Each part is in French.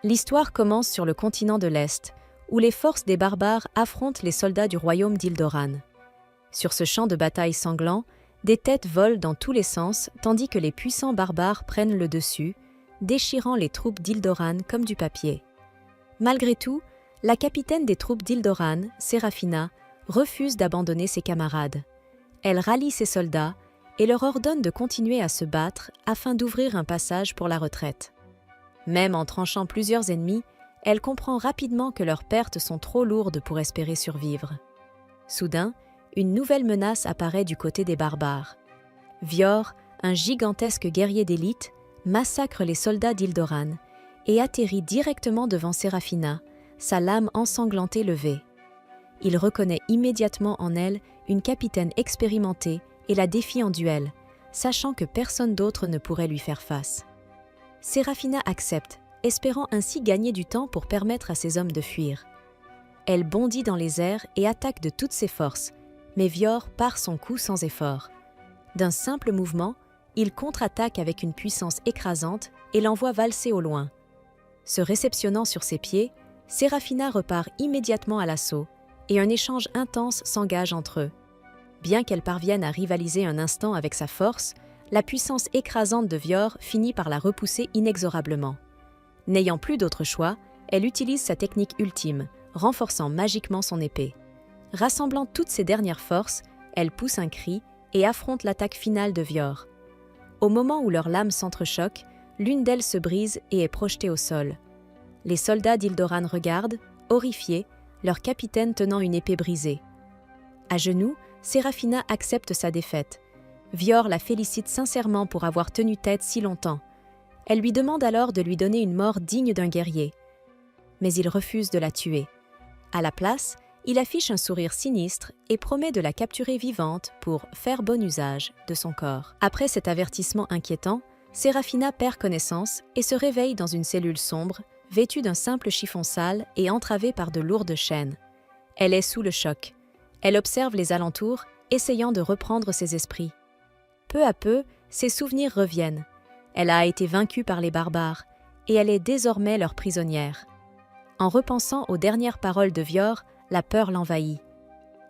L'histoire commence sur le continent de l'Est, où les forces des barbares affrontent les soldats du royaume d'Ildoran. Sur ce champ de bataille sanglant, des têtes volent dans tous les sens tandis que les puissants barbares prennent le dessus, déchirant les troupes d'Ildoran comme du papier. Malgré tout, la capitaine des troupes d'Ildoran, Séraphina, refuse d'abandonner ses camarades. Elle rallie ses soldats et leur ordonne de continuer à se battre afin d'ouvrir un passage pour la retraite. Même en tranchant plusieurs ennemis, elle comprend rapidement que leurs pertes sont trop lourdes pour espérer survivre. Soudain, une nouvelle menace apparaît du côté des barbares. Vior, un gigantesque guerrier d'élite, massacre les soldats d'Ildoran et atterrit directement devant Séraphina, sa lame ensanglantée levée. Il reconnaît immédiatement en elle une capitaine expérimentée et la défie en duel, sachant que personne d'autre ne pourrait lui faire face. Séraphina accepte, espérant ainsi gagner du temps pour permettre à ses hommes de fuir. Elle bondit dans les airs et attaque de toutes ses forces, mais Vior pare son coup sans effort. D'un simple mouvement, il contre-attaque avec une puissance écrasante et l'envoie valser au loin. Se réceptionnant sur ses pieds, Séraphina repart immédiatement à l'assaut et un échange intense s'engage entre eux. Bien qu'elle parvienne à rivaliser un instant avec sa force, la puissance écrasante de Vior finit par la repousser inexorablement. N'ayant plus d'autre choix, elle utilise sa technique ultime, renforçant magiquement son épée. Rassemblant toutes ses dernières forces, elle pousse un cri et affronte l'attaque finale de Vior. Au moment où leurs lames s'entrechoquent, l'une d'elles se brise et est projetée au sol. Les soldats d'Ildoran regardent, horrifiés, leur capitaine tenant une épée brisée. À genoux, Séraphina accepte sa défaite. Vior la félicite sincèrement pour avoir tenu tête si longtemps. Elle lui demande alors de lui donner une mort digne d'un guerrier. Mais il refuse de la tuer. À la place, il affiche un sourire sinistre et promet de la capturer vivante pour faire bon usage de son corps. Après cet avertissement inquiétant, Séraphina perd connaissance et se réveille dans une cellule sombre, vêtue d'un simple chiffon sale et entravée par de lourdes chaînes. Elle est sous le choc. Elle observe les alentours, essayant de reprendre ses esprits. Peu à peu, ses souvenirs reviennent. Elle a été vaincue par les barbares, et elle est désormais leur prisonnière. En repensant aux dernières paroles de Vior, la peur l'envahit.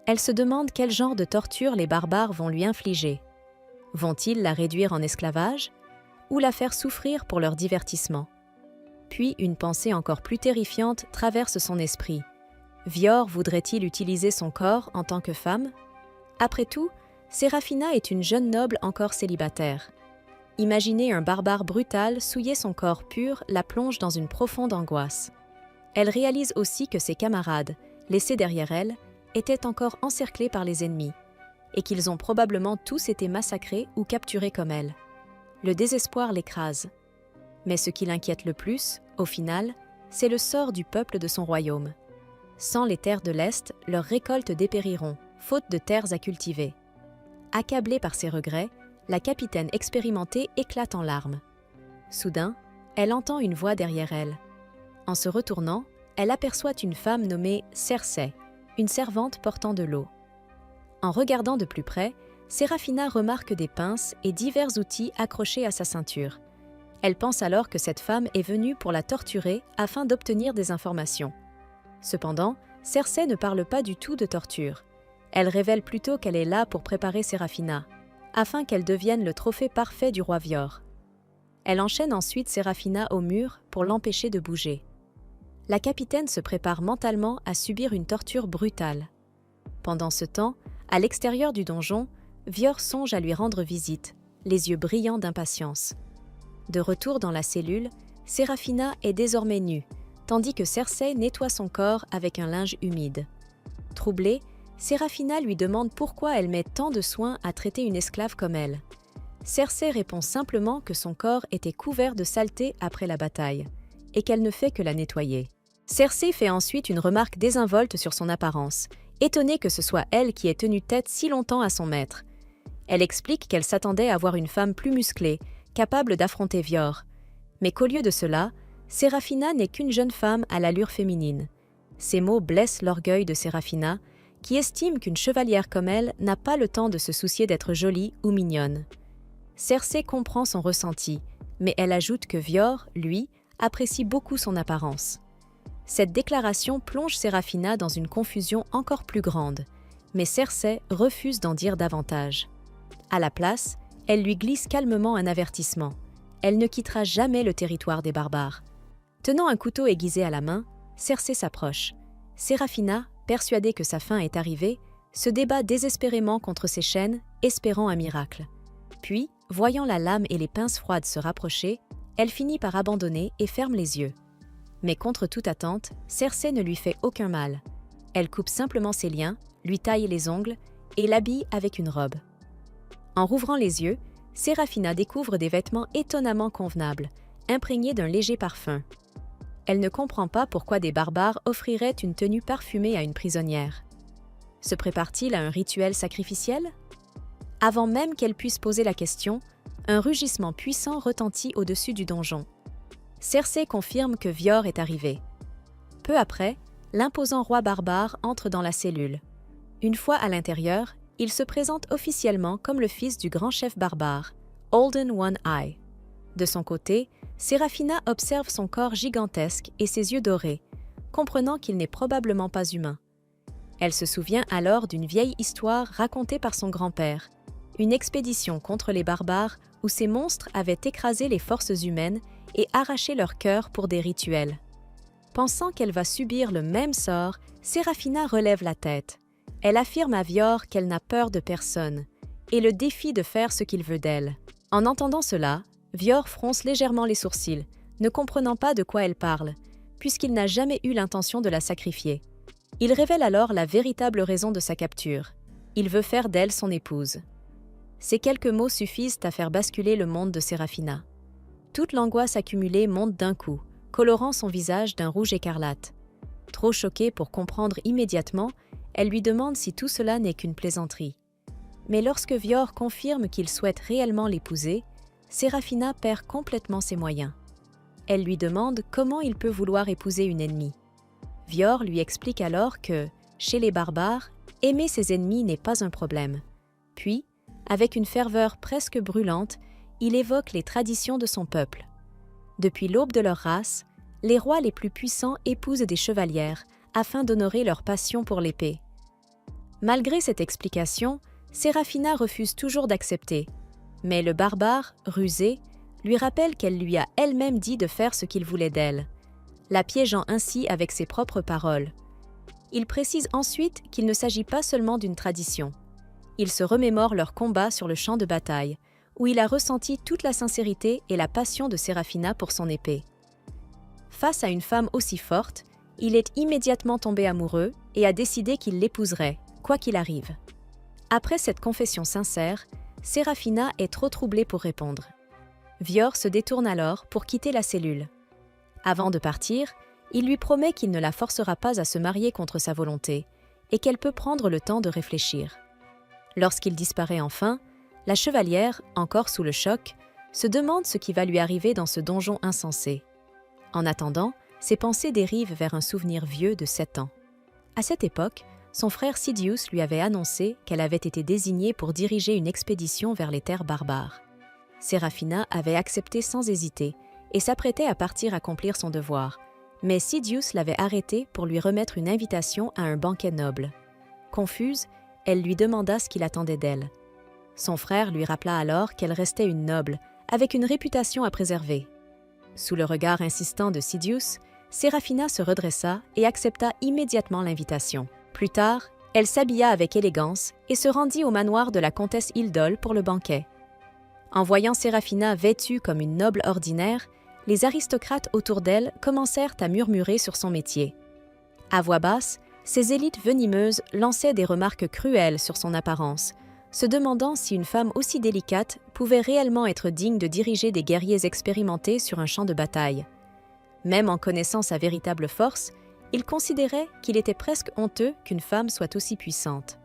Elle se demande quel genre de torture les barbares vont lui infliger. Vont-ils la réduire en esclavage ou la faire souffrir pour leur divertissement? Puis une pensée encore plus terrifiante traverse son esprit. Vior voudrait-il utiliser son corps en tant que femme? Après tout, Séraphina est une jeune noble encore célibataire. Imaginer un barbare brutal souiller son corps pur la plonge dans une profonde angoisse. Elle réalise aussi que ses camarades, laissés derrière elle, étaient encore encerclés par les ennemis, et qu'ils ont probablement tous été massacrés ou capturés comme elle. Le désespoir l'écrase. Mais ce qui l'inquiète le plus, au final, c'est le sort du peuple de son royaume. Sans les terres de l'Est, leurs récoltes dépériront, faute de terres à cultiver. Accablée par ses regrets, la capitaine expérimentée éclate en larmes. Soudain, elle entend une voix derrière elle. En se retournant, elle aperçoit une femme nommée Cersei, une servante portant de l'eau. En regardant de plus près, Séraphina remarque des pinces et divers outils accrochés à sa ceinture. Elle pense alors que cette femme est venue pour la torturer afin d'obtenir des informations. Cependant, Cersei ne parle pas du tout de torture. Elle révèle plutôt qu'elle est là pour préparer Séraphina, afin qu'elle devienne le trophée parfait du roi Vior. Elle enchaîne ensuite Séraphina au mur pour l'empêcher de bouger. La capitaine se prépare mentalement à subir une torture brutale. Pendant ce temps, à l'extérieur du donjon, Vior songe à lui rendre visite, les yeux brillants d'impatience. De retour dans la cellule, Séraphina est désormais nue, tandis que Cersei nettoie son corps avec un linge humide. Troublée, Séraphina lui demande pourquoi elle met tant de soin à traiter une esclave comme elle. Cersei répond simplement que son corps était couvert de saleté après la bataille, et qu'elle ne fait que la nettoyer. Cersei fait ensuite une remarque désinvolte sur son apparence, étonnée que ce soit elle qui ait tenu tête si longtemps à son maître. Elle explique qu'elle s'attendait à voir une femme plus musclée, capable d'affronter Vior, mais qu'au lieu de cela, Séraphina n'est qu'une jeune femme à l'allure féminine. Ces mots blessent l'orgueil de Séraphina, qui estime qu'une chevalière comme elle n'a pas le temps de se soucier d'être jolie ou mignonne. Cersei comprend son ressenti, mais elle ajoute que Vior, lui, apprécie beaucoup son apparence. Cette déclaration plonge Séraphina dans une confusion encore plus grande, mais Cersei refuse d'en dire davantage. À la place, elle lui glisse calmement un avertissement. Elle ne quittera jamais le territoire des barbares. Tenant un couteau aiguisé à la main, Cersei s'approche. Séraphina, persuadée que sa fin est arrivée, se débat désespérément contre ses chaînes, espérant un miracle. Puis, voyant la lame et les pinces froides se rapprocher, elle finit par abandonner et ferme les yeux. Mais contre toute attente, Cersei ne lui fait aucun mal. Elle coupe simplement ses liens, lui taille les ongles et l'habille avec une robe. En rouvrant les yeux, Séraphina découvre des vêtements étonnamment convenables, imprégnés d'un léger parfum. Elle ne comprend pas pourquoi des barbares offriraient une tenue parfumée à une prisonnière. Se prépare-t-il à un rituel sacrificiel? Avant même qu'elle puisse poser la question, un rugissement puissant retentit au-dessus du donjon. Cersei confirme que Vior est arrivé. Peu après, l'imposant roi barbare entre dans la cellule. Une fois à l'intérieur, il se présente officiellement comme le fils du grand chef barbare, Holden One Eye. De son côté, Séraphina observe son corps gigantesque et ses yeux dorés, comprenant qu'il n'est probablement pas humain. Elle se souvient alors d'une vieille histoire racontée par son grand-père, une expédition contre les barbares où ces monstres avaient écrasé les forces humaines et arraché leur cœur pour des rituels. Pensant qu'elle va subir le même sort, Séraphina relève la tête. Elle affirme à Vior qu'elle n'a peur de personne et le défie de faire ce qu'il veut d'elle. En entendant cela, Vior fronce légèrement les sourcils, ne comprenant pas de quoi elle parle, puisqu'il n'a jamais eu l'intention de la sacrifier. Il révèle alors la véritable raison de sa capture. Il veut faire d'elle son épouse. Ces quelques mots suffisent à faire basculer le monde de Séraphina. Toute l'angoisse accumulée monte d'un coup, colorant son visage d'un rouge écarlate. Trop choquée pour comprendre immédiatement, elle lui demande si tout cela n'est qu'une plaisanterie. Mais lorsque Vior confirme qu'il souhaite réellement l'épouser, Séraphina perd complètement ses moyens. Elle lui demande comment il peut vouloir épouser une ennemie. Vior lui explique alors que, chez les barbares, aimer ses ennemis n'est pas un problème. Puis, avec une ferveur presque brûlante, il évoque les traditions de son peuple. Depuis l'aube de leur race, les rois les plus puissants épousent des chevalières afin d'honorer leur passion pour l'épée. Malgré cette explication, Séraphina refuse toujours d'accepter, mais le barbare, rusé, lui rappelle qu'elle lui a elle-même dit de faire ce qu'il voulait d'elle, la piégeant ainsi avec ses propres paroles. Il précise ensuite qu'il ne s'agit pas seulement d'une tradition. Il se remémore leur combat sur le champ de bataille, où il a ressenti toute la sincérité et la passion de Séraphina pour son épée. Face à une femme aussi forte, il est immédiatement tombé amoureux et a décidé qu'il l'épouserait, quoi qu'il arrive. Après cette confession sincère, Séraphina est trop troublée pour répondre. Vior se détourne alors pour quitter la cellule. Avant de partir, il lui promet qu'il ne la forcera pas à se marier contre sa volonté et qu'elle peut prendre le temps de réfléchir. Lorsqu'il disparaît enfin, la chevalière, encore sous le choc, se demande ce qui va lui arriver dans ce donjon insensé. En attendant, ses pensées dérivent vers un souvenir vieux de 7 ans. À cette époque, son frère Sidious lui avait annoncé qu'elle avait été désignée pour diriger une expédition vers les terres barbares. Séraphina avait accepté sans hésiter et s'apprêtait à partir accomplir son devoir, mais Sidious l'avait arrêtée pour lui remettre une invitation à un banquet noble. Confuse, elle lui demanda ce qu'il attendait d'elle. Son frère lui rappela alors qu'elle restait une noble, avec une réputation à préserver. Sous le regard insistant de Sidious, Séraphina se redressa et accepta immédiatement l'invitation. Plus tard, elle s'habilla avec élégance et se rendit au manoir de la comtesse Hildol pour le banquet. En voyant Séraphina vêtue comme une noble ordinaire, les aristocrates autour d'elle commencèrent à murmurer sur son métier. À voix basse, ces élites venimeuses lançaient des remarques cruelles sur son apparence, se demandant si une femme aussi délicate pouvait réellement être digne de diriger des guerriers expérimentés sur un champ de bataille. Même en connaissant sa véritable force, il considérait qu'il était presque honteux qu'une femme soit aussi puissante.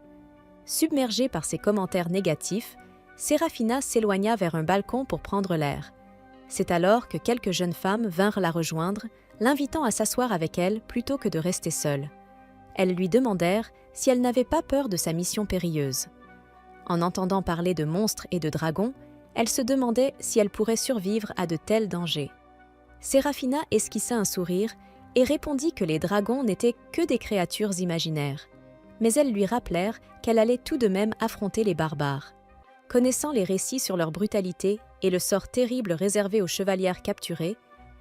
Submergée par ces commentaires négatifs, Séraphina s'éloigna vers un balcon pour prendre l'air. C'est alors que quelques jeunes femmes vinrent la rejoindre, l'invitant à s'asseoir avec elles plutôt que de rester seule. Elles lui demandèrent si elle n'avait pas peur de sa mission périlleuse. En entendant parler de monstres et de dragons, elle se demandait si elle pourrait survivre à de tels dangers. Séraphina esquissa un sourire et répondit que les dragons n'étaient que des créatures imaginaires. Mais elles lui rappelèrent qu'elle allait tout de même affronter les barbares. Connaissant les récits sur leur brutalité et le sort terrible réservé aux chevalières capturées,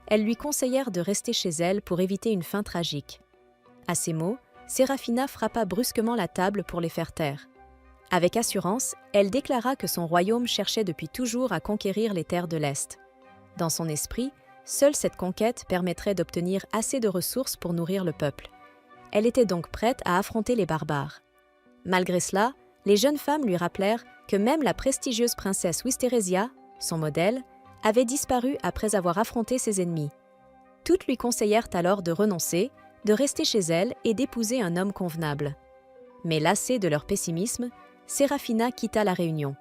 elles lui conseillèrent de rester chez elle pour éviter une fin tragique. À ces mots, Séraphina frappa brusquement la table pour les faire taire. Avec assurance, elle déclara que son royaume cherchait depuis toujours à conquérir les terres de l'Est. Dans son esprit, seule cette conquête permettrait d'obtenir assez de ressources pour nourrir le peuple. Elle était donc prête à affronter les barbares. Malgré cela, les jeunes femmes lui rappelèrent que même la prestigieuse princesse Wisterésia, son modèle, avait disparu après avoir affronté ses ennemis. Toutes lui conseillèrent alors de renoncer, de rester chez elle et d'épouser un homme convenable. Mais lassée de leur pessimisme, Séraphina quitta la réunion.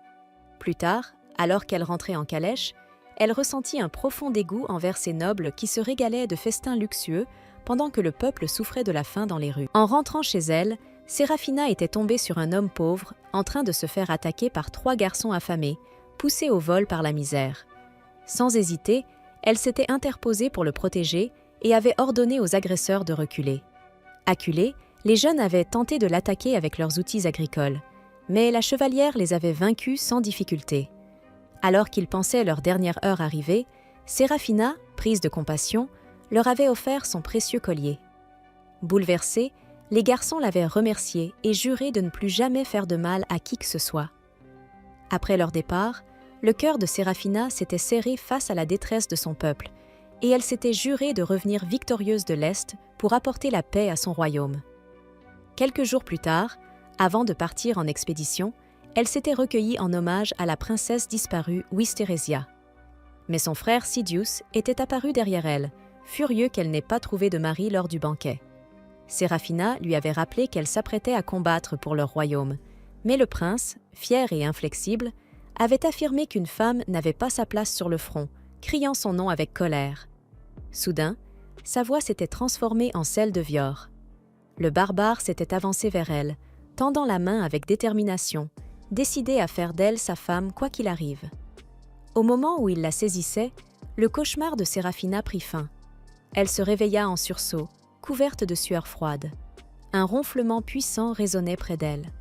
Plus tard, alors qu'elle rentrait en calèche, elle ressentit un profond dégoût envers ces nobles qui se régalaient de festins luxueux pendant que le peuple souffrait de la faim dans les rues. En rentrant chez elle, Séraphina était tombée sur un homme pauvre en train de se faire attaquer par 3 garçons affamés, poussés au vol par la misère. Sans hésiter, elle s'était interposée pour le protéger et avait ordonné aux agresseurs de reculer. Acculés, les jeunes avaient tenté de l'attaquer avec leurs outils agricoles, mais la chevalière les avait vaincus sans difficulté. Alors qu'ils pensaient leur dernière heure arrivée, Séraphina, prise de compassion, leur avait offert son précieux collier. Bouleversés, les garçons l'avaient remerciée et juré de ne plus jamais faire de mal à qui que ce soit. Après leur départ, le cœur de Séraphina s'était serré face à la détresse de son peuple, et elle s'était jurée de revenir victorieuse de l'Est pour apporter la paix à son royaume. Quelques jours plus tard, avant de partir en expédition, elle s'était recueillie en hommage à la princesse disparue Wisterésia. Mais son frère Sidious était apparu derrière elle, furieux qu'elle n'ait pas trouvé de mari lors du banquet. Séraphina lui avait rappelé qu'elle s'apprêtait à combattre pour leur royaume, mais le prince, fier et inflexible, avait affirmé qu'une femme n'avait pas sa place sur le front, criant son nom avec colère. Soudain, sa voix s'était transformée en celle de Vior. Le barbare s'était avancé vers elle, tendant la main avec détermination, décidé à faire d'elle sa femme quoi qu'il arrive. Au moment où il la saisissait, le cauchemar de Séraphina prit fin. Elle se réveilla en sursaut, couverte de sueur froide. Un ronflement puissant résonnait près d'elle.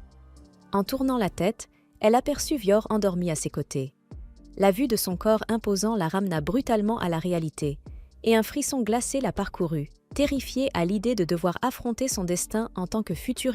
En tournant la tête, elle aperçut Vior endormi à ses côtés. La vue de son corps imposant la ramena brutalement à la réalité, et un frisson glacé la parcourut, terrifiée à l'idée de devoir affronter son destin en tant que future